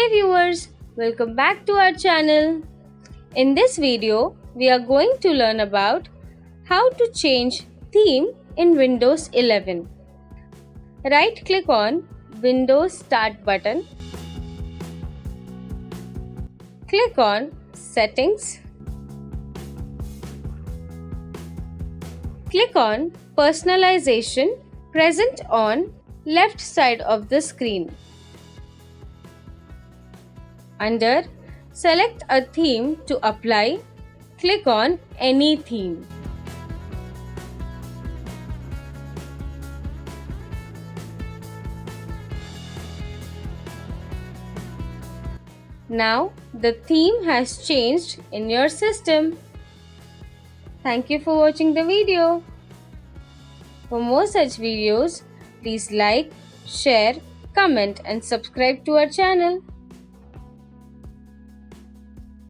viewers, welcome back to our channel. In this video, we are going to learn about how to change theme in Windows 11. Right click on Windows Start button. Click on Settings. Click on Personalization present on left side of the screen. Under Select a theme to apply, click on Any theme. Now the theme has changed in your system. Thank you for watching the video. For more such videos, please like, share, comment and subscribe to our channel.